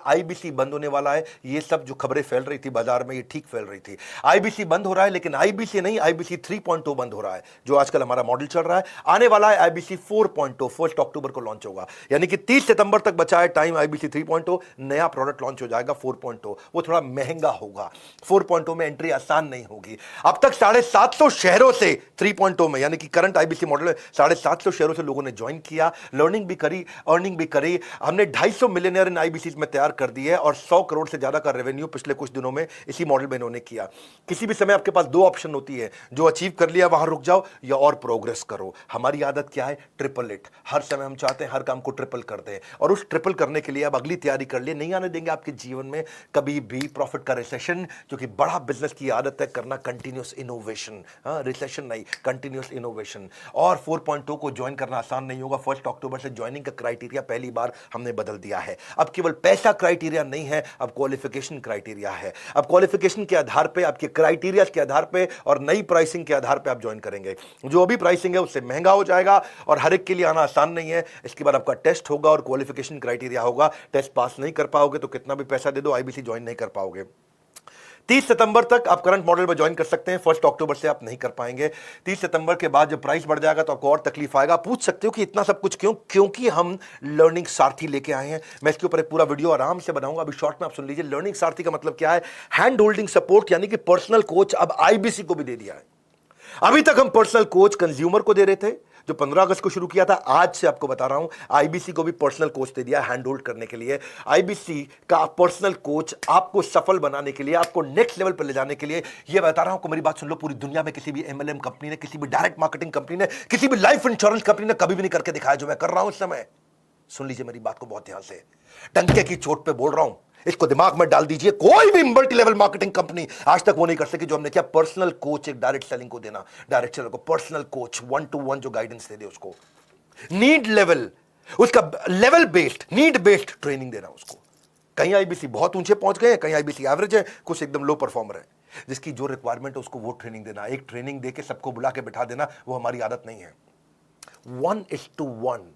IBC बंद होने वाला है। ये सब जो खबरें फैल रही थी बाजार में, ये ठीक फैल रही थी। आईबीसी बंद हो रहा है, लेकिन आईबीसी नहीं, आईबीसी 3.0 बंद हो रहा है, जो आजकल हमारा मॉडल चल रहा है। आने वाला है आईबीसी 4.0, 1 अक्टूबर को लॉन्च होगा, यानी कि 30 सितंबर तक बचा है टाइम। आईबीसी 3.0 नया प्रोडक्ट लॉन्च हो जाएगा। 4.0 वो थोड़ा महंगा होगा, 4.0 में एंट्री आसान नहीं होगी। अब तक 750 शहरों से 3.0 में, यानी कि करंट आईबीसी मॉडल में 750 शहरों से लोगों ने ज्वाइन किया, लर्निंग भी करी, अर्निंग भी करी। हमने 250 मिलियनर इन आईबीसी में तैयार कर दिए और 100 करोड़ से ज्यादा का रेवेन्यू पिछले कुछ दिनों में इसी मॉडल में इन्होंने किया। किसी भी समय आपके पास दो ऑप्शन होती है, जो अचीव कर लिया वहां रुक जाओ या और प्रोग्रेस करो। हमारी आदत क्या है? Triple it. हर समय हम चाहते हैं हर काम को ट्रिपल कर दें, और उस ट्रिपल करने के लिए अब अगली तैयारी कर लिए। नहीं आने देंगे आपके जीवन में कभी भी प्रॉफिट का रिसेशन, क्योंकि बड़ा बिजनेस की आदत है करना कंटिन्यूअस इनोवेशन। रिसेशन नहीं, कंटिन्यूअस इनोवेशन। और 4.0 को ज्वाइन करना आसान नहीं होगा। 1 अक्टूबर से ज्वाइनिंग का क्राइटेरिया पहली बार हमने बदल दिया है। अब केवल पैसा क्राइटेरिया नहीं है, अब क्वालिफिकेशन क्राइटेरिया है। अब क्वालिफिकेशन के आधार पे, आपके क्राइटेरिया के आधार पे और नई प्राइसिंग के आधार पे आप ज्वाइन करेंगे। जो अभी प्राइसिंग है उससे महंगा हो जाएगा, और हर एक के लिए आना आसान नहीं है। इसके बाद आपका टेस्ट होगा और क्वालिफिकेशन क्राइटेरिया होगा। टेस्ट पास नहीं कर पाओगे तो कितना भी पैसा दे दो, आईबीसी ज्वाइन नहीं कर पाओगे। 30 सितंबर तक आप करंट मॉडल में ज्वाइन कर सकते हैं, 1 अक्टूबर से आप नहीं कर पाएंगे। 30 सितंबर के बाद जब प्राइस बढ़ जाएगा तो आपको और तकलीफ आएगा। पूछ सकते हो कि इतना सब कुछ क्यों? क्योंकि हम लर्निंग सारथी लेके आए हैं। मैं इसके ऊपर एक पूरा वीडियो आराम से बनाऊंगा, अभी शॉर्ट में आप सुन लीजिए। लर्निंग सारथी का मतलब क्या है? हैंड होल्डिंग सपोर्ट, यानी कि पर्सनल कोच अब आईबीसी को भी दे दिया है। अभी तक हम पर्सनल कोच कंज्यूमर को दे रहे थे, जो 15 अगस्त को शुरू किया था। आज से आपको बता रहा हूं, आईबीसी को भी पर्सनल कोच दे दिया हैंड होल्ड करने के लिए। आईबीसी का पर्सनल कोच आपको सफल बनाने के लिए, आपको नेक्स्ट लेवल पर ले जाने के लिए। यह बता रहा हूं को मेरी बात सुन लो, पूरी दुनिया में किसी भी एमएलएम कंपनी ने, किसी भी डायरेक्ट मार्केटिंग कंपनी ने, किसी भी लाइफ इंश्योरेंस कंपनी ने कभी भी नहीं करके दिखाया जो मैं कर रहा हूं इस समय। सुन लीजिए मेरी बात को बहुत ध्यान से, टंके की चोट पे बोल रहा हूं, इसको दिमाग में डाल दीजिए। कोई भी मल्टी लेवल मार्केटिंग कंपनी आज तक वो नहीं कर सकी जो हमने किया। पर्सनल कोच एक डायरेक्ट सेलिंग को देना, डायरेक्ट सेलर को पर्सनल कोच 1-to-1 जो गाइडेंस दे दे उसको। नीड लेवल, उसका level based, need based training देना उसको। कहीं आईबीसी बहुत ऊंचे पहुंच गए, कहीं आईबीसी एवरेज है, कुछ एकदम लो परफॉर्मर है। जिसकी जो रिक्वायरमेंट है उसको वो ट्रेनिंग देना। एक ट्रेनिंग देके सबको बुला के बिठा देना, वो हमारी आदत नहीं है। 1:1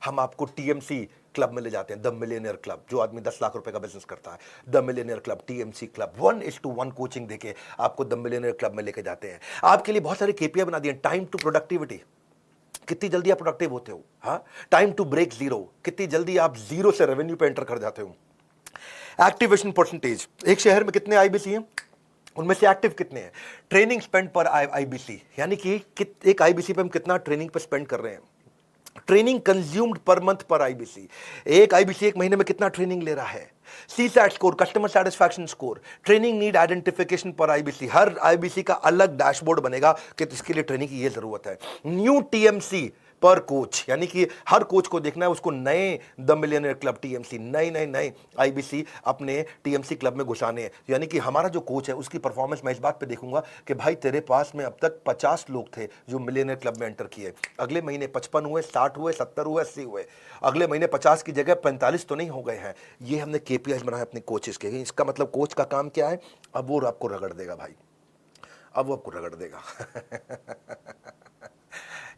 हम आपको टीएमसी क्लब में ले जाते हैं, द मिलियनियर क्लब। जो आदमी 10 लाख रुपए का बिजनेस करता है, the millionaire club, TMC club, 1:1 coaching देके आपको द मिलियनियर क्लब में लेके जाते हैं। आपके लिए बहुत सारे केपीआई बना दिए। टाइम टू प्रोडक्टिविटी, कितनी जल्दी आप प्रोडक्टिव होते हो। हाँ, टाइम टू ब्रेक जीरो, कितनी जल्दी आप जीरो से रेवेन्यू पे एंटर कर जाते हो। एक्टिवेशन परसेंटेज, एक शहर में कितने आईबीसी हैं, उनमें से एक्टिव कितने हैं। ट्रेनिंग स्पेंड पर आईबीसी, यानी कि एक आईबीसी पे हम कितना ट्रेनिंग पे स्पेंड कर रहे हैं। ट्रेनिंग कंज्यूम्ड पर मंथ पर आईबीसी, एक आईबीसी एक महीने में कितना ट्रेनिंग ले रहा है। CSAT score, customer satisfaction score, training need identification पर आईबीसी। हर आईबीसी का अलग डैशबोर्ड बनेगा कि इसके लिए ट्रेनिंग की ये जरूरत है। न्यू टीएमसी पर कोच, यानी कि हर कोच को देखना है उसको नए द मिलियनियर क्लब टीएमसी, नए आईबीसी अपने टीएमसी क्लब में घुसाने हैं। यानी कि हमारा जो कोच है उसकी परफॉर्मेंस मैं इस बात पे देखूंगा कि भाई तेरे पास में अब तक 50 लोग थे जो मिलियनियर क्लब में एंटर किए, अगले महीने 55 हुए, 60 हुए, 70 हुए, 80 हुए, अगले महीने 50 की जगह 45 तो नहीं हो गए हैं। ये हमने केपीआई बनाया अपने कोचेस के। इसका मतलब कोच का काम क्या है? अब वो आपको रगड़ देगा भाई, अब वो आपको रगड़ देगा।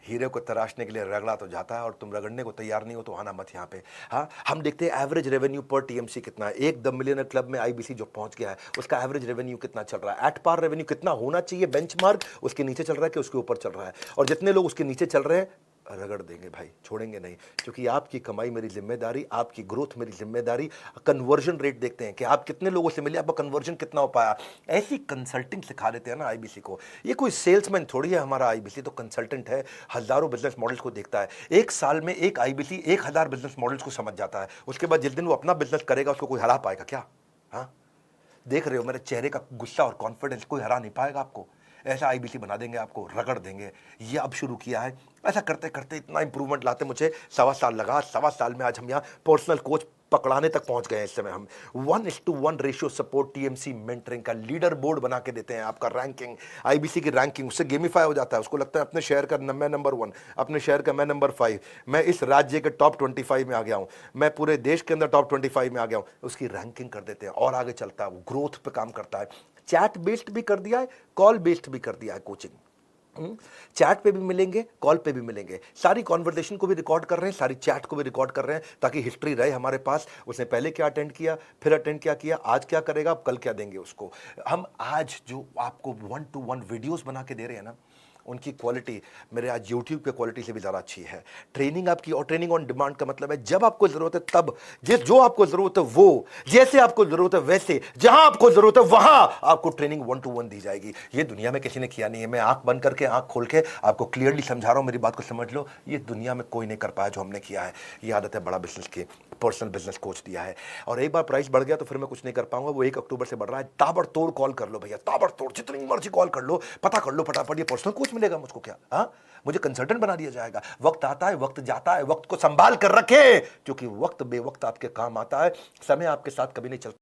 हीरे को तराशने के लिए रगड़ा तो जाता है, और तुम रगड़ने को तैयार नहीं हो तो आना मत यहाँ पे। हाँ, हम देखते हैं एवरेज रेवेन्यू पर टीएमसी कितना है। एक द मिलियनर क्लब में आईबीसी जो पहुंच गया है उसका एवरेज रेवेन्यू कितना चल रहा है। एट पार रेवेन्यू कितना होना चाहिए, बेंचमार्क उसके नीचे चल रहा है कि उसके ऊपर चल रहा है। और जितने लोग उसके नीचे चल रहे हैं रगड़ देंगे भाई, छोड़ेंगे नहीं, क्योंकि आपकी कमाई मेरी जिम्मेदारी, आपकी ग्रोथ मेरी जिम्मेदारी। कन्वर्जन रेट देखते हैं कि आप कितने लोगों से मिले, आपका कन्वर्जन कितना हो पाया। ऐसी कंसल्टिंग सिखा देते हैं ना आईबीसी को। ये कोई सेल्समैन थोड़ी है हमारा आईबीसी, तो कंसल्टेंट है, हजारों बिजनेस मॉडल्स को देखता है। एक साल में एक आईबीसी 1000 बिजनेस मॉडल्स को समझ जाता है। उसके बाद जिस दिन वो अपना बिजनेस करेगा उसको कोई हरा पाएगा क्या? हाँ, देख रहे हो मेरे चेहरे का गुस्सा और कॉन्फिडेंस, कोई हरा नहीं पाएगा आपको। ऐसा आईबीसी बना देंगे आपको, रगड़ देंगे। ये अब शुरू किया है। ऐसा करते करते इतना इंप्रूवमेंट लाते मुझे 1.25 साल लगा। 1.25 साल में आज हम यहाँ पर्सनल कोच पकड़ाने तक पहुंच गए। इस समय हम 1:1 रेशियो सपोर्ट टीएमसी मेंटरिंग का लीडर बोर्ड बना के देते हैं। आपका रैंकिंग, आईबीसी की रैंकिंग उससे गेमिफाई हो जाता है। उसको लगता है अपने शहर का मैं नंबर 1, अपने शहर का मैं नंबर 5, मैं इस राज्य के टॉप 25 में आ गया हूं, मैं पूरे देश के अंदर टॉप 25 में आ गया हूं। उसकी रैंकिंग कर देते हैं और आगे चलता है, वो ग्रोथ पे काम करता है। चैट बेस्ड भी कर दिया है, कॉल बेस्ड भी कर दिया है कोचिंग। चैट पे भी मिलेंगे, कॉल पे भी मिलेंगे, सारी कॉन्वर्सेशन को भी रिकॉर्ड कर रहे हैं, सारी चैट को भी रिकॉर्ड कर रहे हैं, ताकि हिस्ट्री रहे हमारे पास। उसने पहले क्या अटेंड किया, फिर अटेंड क्या किया, आज क्या करेगा, कल क्या देंगे उसको। हम आज जो आपको 1-to-1 वीडियोस बना के दे रहे हैं ना, उनकी क्वालिटी मेरे आज यूट्यूब के क्वालिटी से भी ज़्यादा अच्छी है। ट्रेनिंग आपकी, और ट्रेनिंग ऑन डिमांड का मतलब है जब आपको ज़रूरत है तब, जिस जो आपको ज़रूरत है वो, जैसे आपको ज़रूरत है वैसे, जहां आपको ज़रूरत है वहां आपको ट्रेनिंग 1-to-1 दी जाएगी। ये दुनिया में किसी ने किया नहीं है। मैं आंख बंद करके, आंख खोल के आपको क्लियरली समझा रहा हूं, मेरी बात को समझ लो। ये दुनिया में कोई नहीं कर पाया जो हमने किया है। ये आदत है बड़ा बिजनेस की, पर्सनल बिजनेस कोच दिया है। और एक बार प्राइस बढ़ गया तो फिर मैं कुछ नहीं कर पाऊंगा। वो 1 अक्टूबर से बढ़ रहा है। ताबड़तोड़ कॉल कर लो भैया, ताबड़तोड़, जितनी मर्जी कॉल कर लो, पता कर लो फटाफट। ये पर्सनल कोच मिलेगा मुझको क्या? हाँ, मुझे कंसल्टेंट बना दिया जाएगा। वक्त आता है, वक्त जाता है, वक्त को संभाल कर रखे, क्योंकि वक्त बेवक्त आपके काम आता है। समय आपके साथ कभी नहीं चलता।